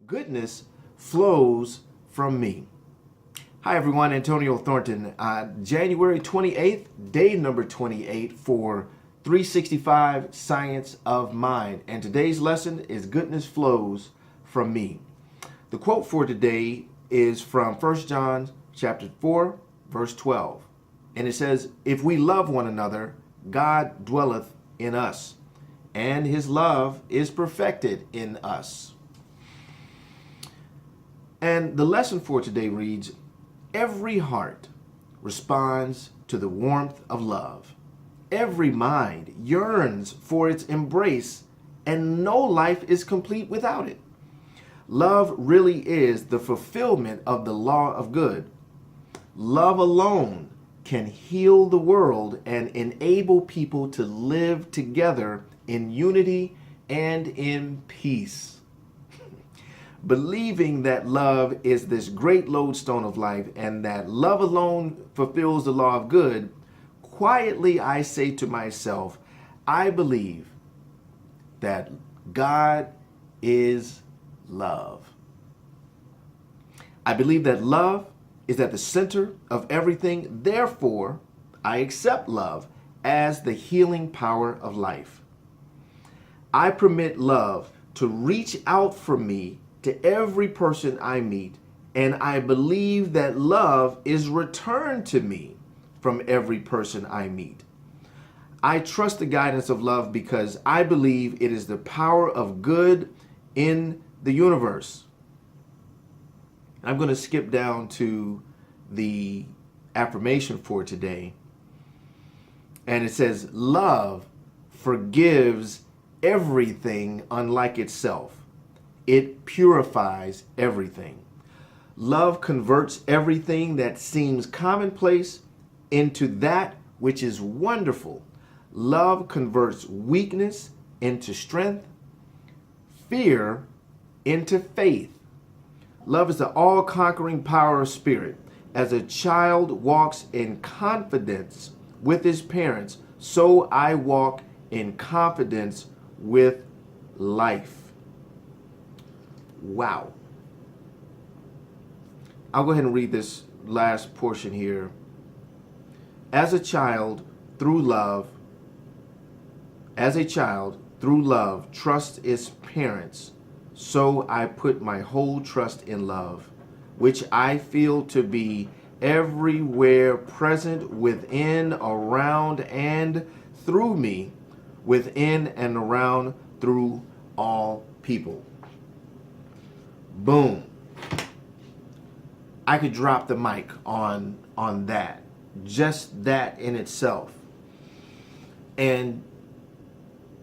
Goodness flows from me. Hi everyone, Antonio Thornton. January 28th, day number 28 for 365 Science of Mind. And today's lesson is Goodness Flows from Me. The quote for today is from 1 John chapter 4, verse 12. And it says, "If we love one another, God dwelleth in us, and his love is perfected in us." And the lesson for today reads, every heart responds to the warmth of love. Every mind yearns for its embrace, and no life is complete without it. Love really is the fulfillment of the law of good. Love alone can heal the world and enable people to live together in unity and in peace. Believing that love is this great lodestone of life and that love alone fulfills the law of good, quietly I say to myself, I believe that God is love. I believe that love is at the center of everything. Therefore, I accept love as the healing power of life. I permit love to reach out for me to every person I meet, and I believe that love is returned to me from every person I meet. I trust the guidance of love because I believe it is the power of good in the universe. I'm going to skip down to the affirmation for today, and it says, love forgives everything unlike itself. It purifies everything. Love converts everything that seems commonplace into that which is wonderful. Love converts weakness into strength, fear into faith. Love is the all-conquering power of spirit. As a child walks in confidence with his parents, so I walk in confidence with life. Wow. I'll go ahead and read this last portion here. As a child, through love, trusts its parents, so I put my whole trust in love, which I feel to be everywhere present within, around, and through me, within and around, through all people. Boom. I could drop the mic on that. Just that in itself. And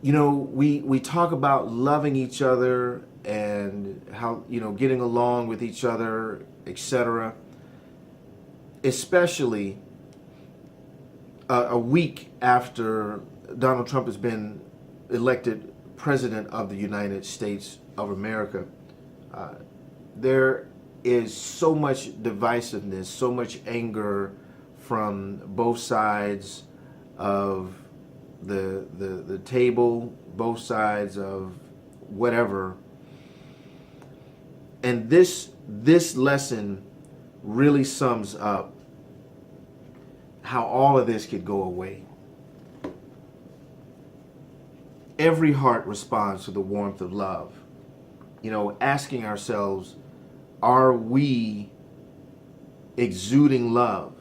you know, we talk about loving each other and how, getting along with each other, etc. Especially a week after Donald Trump has been elected president of the United States of America. There is so much divisiveness, so much anger from both sides of the table, both sides of whatever. And this lesson really sums up how all of this could go away. Every heart responds to the warmth of love. Asking ourselves, are we exuding love?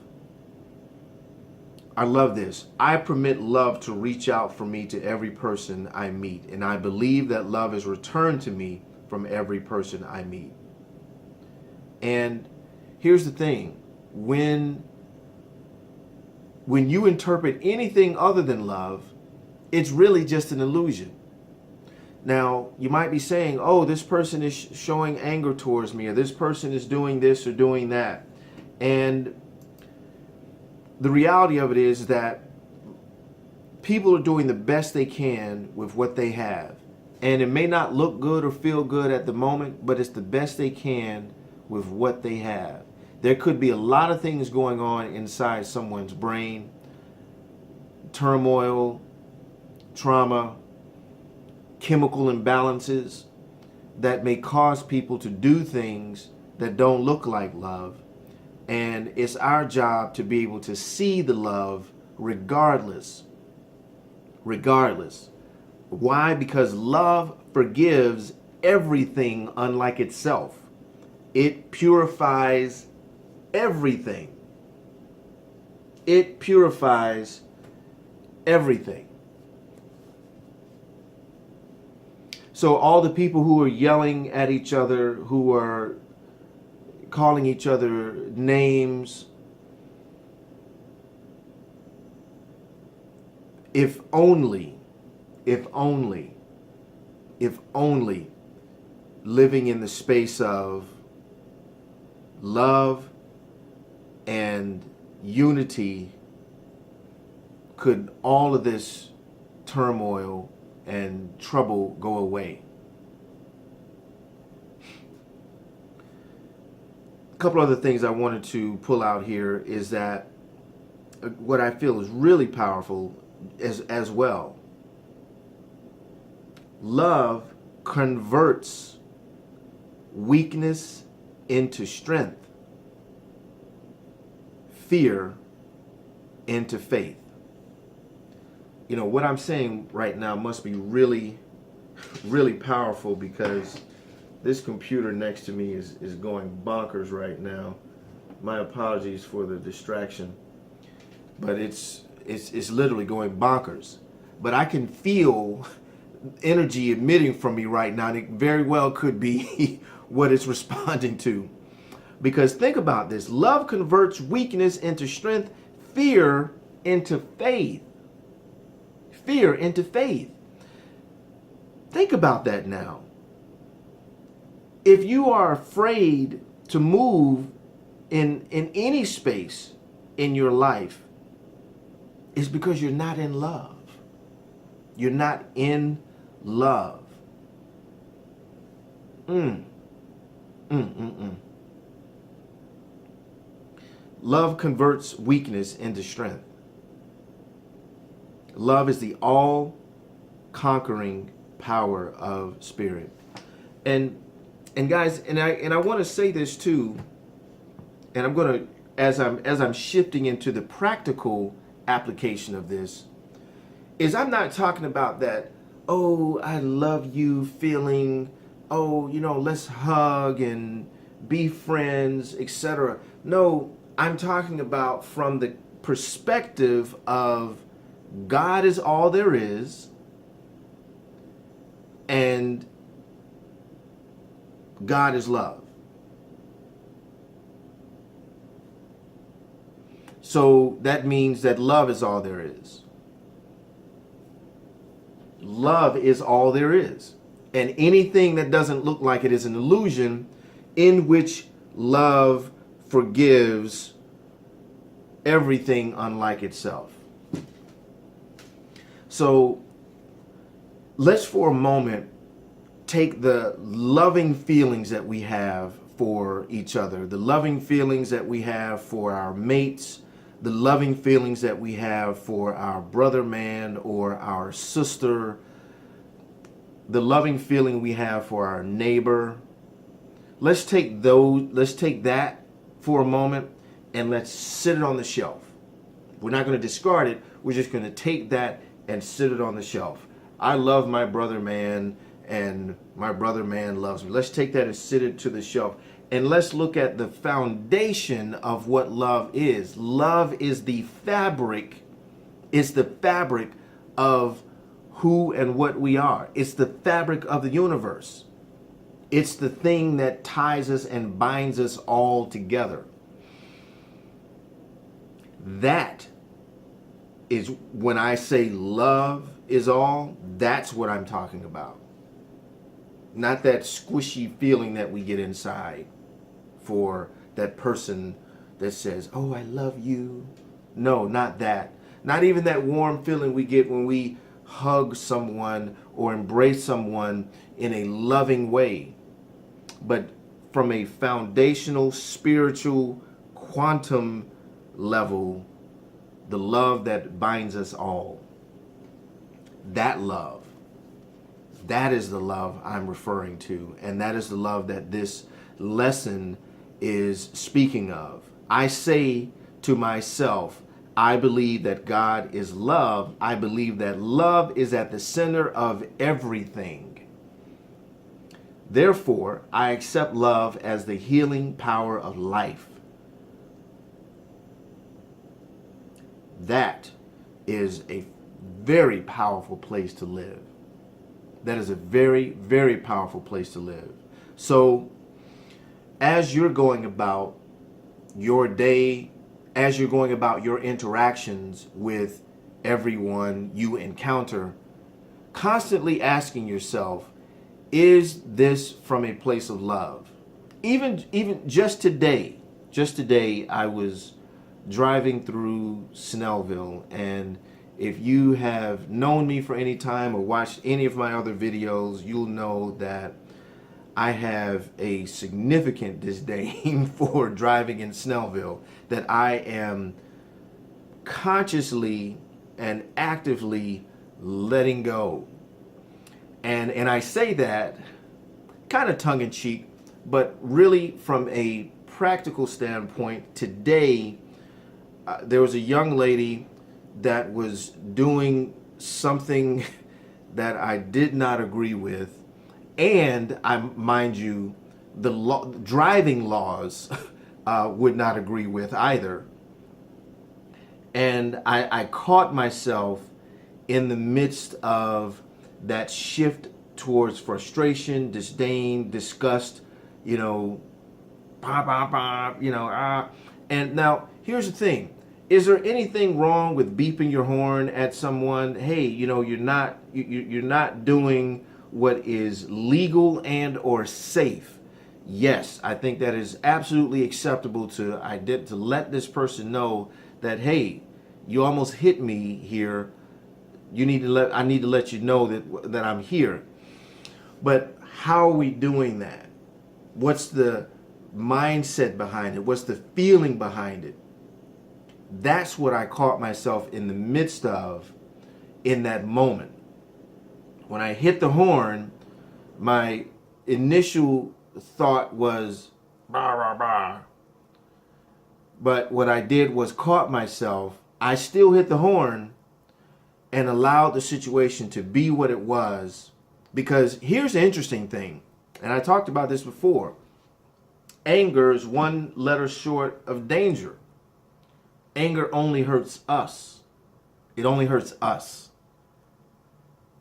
I love this. I permit love to reach out for me to every person I meet, and I believe that love is returned to me from every person I meet. And here's the thing. When you interpret anything other than love, it's really just an illusion. Now, you might be saying, oh, this person is showing anger towards me, or this person is doing this or doing that. And the reality of it is that people are doing the best they can with what they have. And it may not look good or feel good at the moment, but it's the best they can with what they have. There could be a lot of things going on inside someone's brain, turmoil, trauma, chemical imbalances that may cause people to do things that don't look like love. And it's our job to be able to see the love regardless. Regardless. Why? Because love forgives everything unlike itself. It purifies everything. It purifies everything. So all the people who are yelling at each other, who are calling each other names, if only living in the space of love and unity, could all of this turmoil and trouble go away. A couple other things I wanted to pull out here is that what I feel is really powerful as well. Love converts weakness into strength, fear into faith. You know, what I'm saying right now must be really, really powerful, because this computer next to me is going bonkers right now. My apologies for the distraction, but it's literally going bonkers. But I can feel energy emitting from me right now, and it very well could be what it's responding to. Because think about this: love converts weakness into strength, fear into faith. Fear into faith. Think about that now. If you are afraid to move in any space in your life, it's because you're not in love. You're not in love. Love converts weakness into strength. Love is the all-conquering power of spirit. And guys, and I want to say this too, and I'm going to, as I'm shifting into the practical application of this, is I'm not talking about that, oh, I love you feeling, oh, you know, let's hug and be friends, etc. No, I'm talking about from the perspective of God is all there is, and God is love. So that means that love is all there is. Love is all there is. And anything that doesn't look like it is an illusion in which love forgives everything unlike itself. So let's for a moment take the loving feelings that we have for each other, the loving feelings that we have for our mates, the loving feelings that we have for our brother man or our sister, the loving feeling we have for our neighbor. Let's take that for a moment and let's sit it on the shelf. We're not going to discard it. We're just going to take that and sit it on the shelf. I love my brother man, and my brother man loves me. Let's take that and sit it to the shelf. And let's look at the foundation of what love is. Love is the fabric. It's the fabric of who and what we are. It's the fabric of the universe. It's the thing that ties us and binds us all together. That is when I say love is all, that's what I'm talking about. Not that squishy feeling that we get inside for that person that says, oh, I love you. No, not that. Not even that warm feeling we get when we hug someone or embrace someone in a loving way. But from a foundational, spiritual, quantum level, the love that binds us all. That love That is the love I'm referring to. And that is the love that this lesson is speaking of. I say to myself, I believe that God is love. I believe that love is at the center of everything. Therefore, I accept love as the healing power of life. That is a very powerful place to live. That is a very, very powerful place to live. So, as you're going about your day, as you're going about your interactions with everyone you encounter, constantly asking yourself, is this from a place of love? Even just today, I was driving through Snellville, and if you have known me for any time or watched any of my other videos, you'll know that I have a significant disdain for driving in Snellville, that I am consciously and actively letting go. And I say that kind of tongue in cheek, but really from a practical standpoint. Today, there was a young lady that was doing something that I did not agree with. And mind you, the driving laws would not agree with either. And I caught myself in the midst of that shift towards frustration, disdain, disgust, and now here's the thing. Is there anything wrong with beeping your horn at someone? Hey, you're not doing what is legal and or safe. Yes, I think that is absolutely acceptable to let this person know that, hey, you almost hit me here. I need to let you know that I'm here. But how are we doing that? What's the mindset behind it? What's the feeling behind it? That's what I caught myself in the midst of in that moment. When I hit the horn, my initial thought was, bah, bah, bah. But what I did was caught myself. I still hit the horn and allowed the situation to be what it was. Because here's the interesting thing, and I talked about this before. Anger is one letter short of danger. Anger only hurts us. It only hurts us.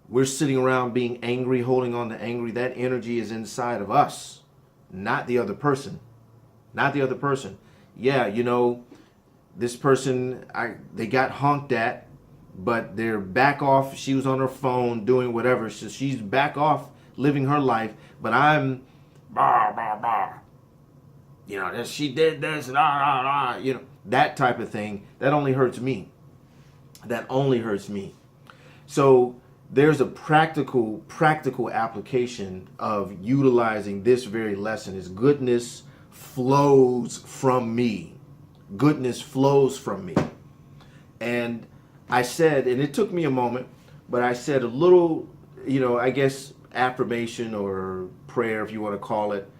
We're sitting around being angry, holding on to angry. That energy is inside of us, not the other person. Not the other person. Yeah, this person, they got honked at, but they're back off. She was on her phone doing whatever. So she's back off living her life, but I'm, bah, bah, bah. She did this, that type of thing. That only hurts me. That only hurts me. So there's a practical application of utilizing this very lesson. Is goodness flows from me. Goodness flows from me. And I said, and it took me a moment, but I said a little, I guess affirmation or prayer, if you want to call it,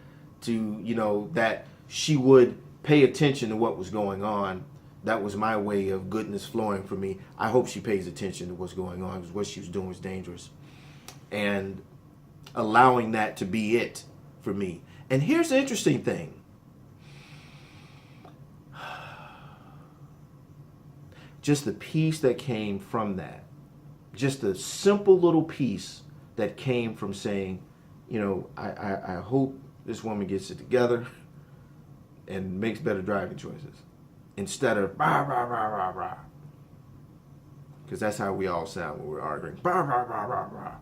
to, that she would pay attention to what was going on. That was my way of goodness flowing for me. I hope she pays attention to what's going on, because what she was doing was dangerous. And allowing that to be it for me. And here's the interesting thing. Just the peace that came from that. Just a simple little piece that came from saying, I hope this woman gets it together and makes better driving choices. Instead of rah, rah, rah, rah, rah. Because that's how we all sound when we're arguing. Rah, rah, rah, rah, rah.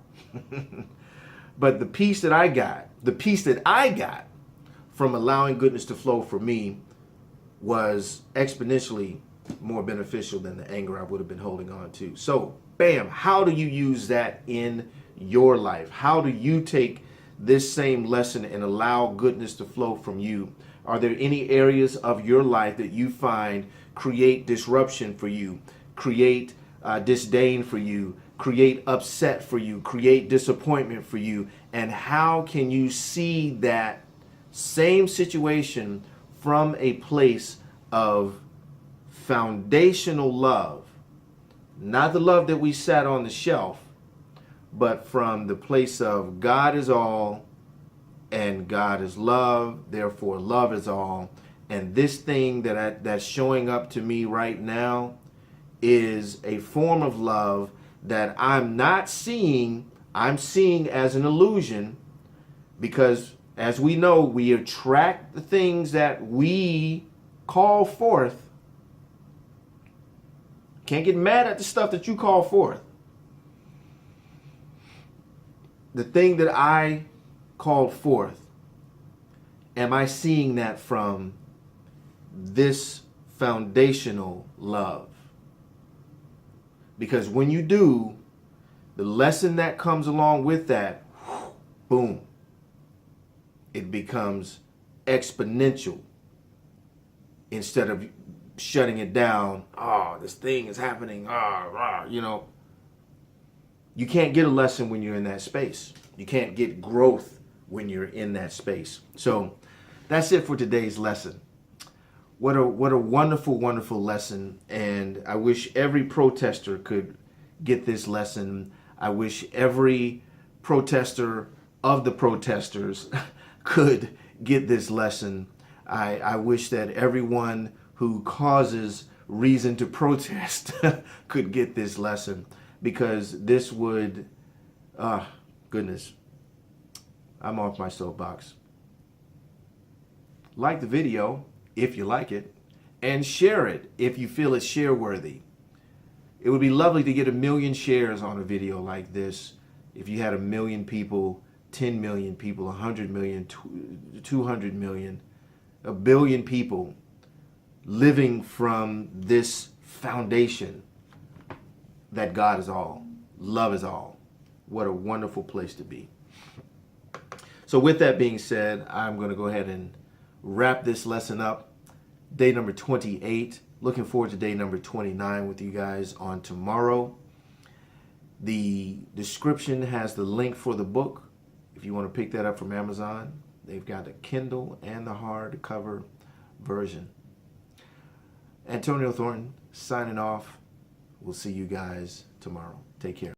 But the peace that I got from allowing goodness to flow for me was exponentially more beneficial than the anger I would have been holding on to. So, bam, how do you use that in your life? How do you take this same lesson and allow goodness to flow from you? Are there any areas of your life that you find create disruption for you, create disdain for you, create upset for you, create disappointment for you? And how can you see that same situation from a place of foundational love? Not the love that we sat on the shelf, but from the place of God is all and God is love, therefore love is all. And this thing that's showing up to me right now is a form of love that I'm not seeing, I'm seeing as an illusion, because as we know, we attract the things that we call forth. Can't get mad at the stuff that you call forth. The thing that I called forth, am I seeing that from this foundational love? Because when you do, the lesson that comes along with that, boom, it becomes exponential. Instead of shutting it down, oh, this thing is happening, you know. You can't get a lesson when you're in that space. You can't get growth when you're in that space. So that's it for today's lesson. What a wonderful, wonderful lesson. And I wish every protester could get this lesson. I wish every protester of the protesters could get this lesson. I wish that everyone who causes reason to protest could get this lesson, because this would, goodness, I'm off my soapbox. Like the video if you like it, and share it if you feel it's share worthy. It would be lovely to get 1 million shares on a video like this. If you had 1 million people, 10 million people, 100 million, 200 million, 1 billion people living from this foundation that God is all, love is all. What a wonderful place to be. So with that being said, I'm going to go ahead and wrap this lesson up. Day number 28. Looking forward to day number 29 with you guys on tomorrow. The description has the link for the book. If you want to pick that up from Amazon, they've got a Kindle and the hardcover version. Antonio Thornton signing off. We'll see you guys tomorrow. Take care.